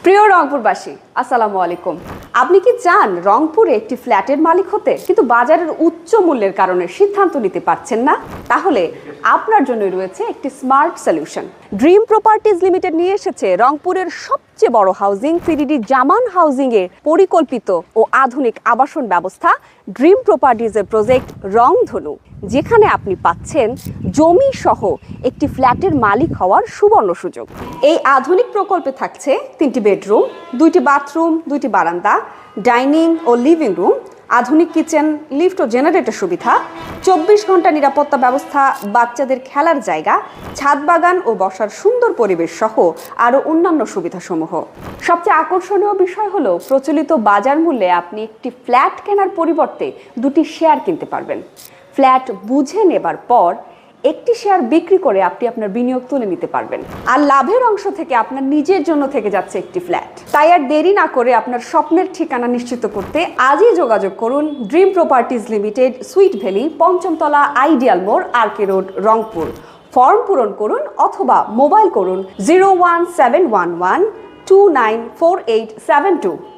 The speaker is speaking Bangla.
প্রিয় রংপুরবাসী, আসসালামু আলাইকুম। আপনি কি চান রংপুরে একটি ফ্ল্যাটের মালিক হতে, কিন্তু বাজারের উচ্চ মূল্যের কারণে সিদ্ধান্ত নিতে পারছেন না? তাহলে আপনার জন্য রয়েছে একটি smart solution. Dream properties limited নিয়ে এসেছে রংপুরের সবচেয়ে বড় হাউজিং 3D জামান হাউজিং এর পরিকল্পিত ও আধুনিক আবাসন ব্যবস্থা ড্রিম প্রপার্টিজের প্রজেক্ট রংধনু, যেখানে আপনি পাচ্ছেন জমি সহ একটি ফ্ল্যাটের মালিক হওয়ার সুবর্ণ সুযোগ। এই আধুনিক প্রকল্পে থাকছে 3টি বেডরুম, 2টি বাথরুম, 2টি বারান্দা, ডাইনিং ও লিভিং রুম, আধুনিক কিচেন, লিফট ও জেনারেটর সুবিধা, 24 ঘন্টা নিরাপত্তা ব্যবস্থা, বাচ্চাদের খেলার জায়গা, ছাদ বাগান ও বসার সুন্দর পরিবেশ সহ আরও অন্যান্য সুবিধাসমূহ। সবচেয়ে আকর্ষণীয় বিষয় হলো প্রচলিত বাজার মূল্যে আপনি একটি ফ্ল্যাট কেনার পরিবর্তে 2টি শেয়ার কিনতে পারবেন। ফ্ল্যাট বুঝে নেবার পর একটি শেয়ার বিক্রি করে আপনি আপনার বিনিয়োগ তুলে নিতে পারবেন, আর লাভের অংশ থেকে আপনার নিজের জন্য থেকে যাচ্ছে একটি ফ্ল্যাট। তাই আর দেরি না করে আপনার স্বপ্নের ঠিকানা নিশ্চিত করতে আজই যোগাযোগ করুন dream properties limited, sweet valley, 5ম তলা, আইডিয়াল মোড়, আরকে রোড, রংপুর। ফর্ম পূরণ করুন অথবা মোবাইল করুন 01711 294872।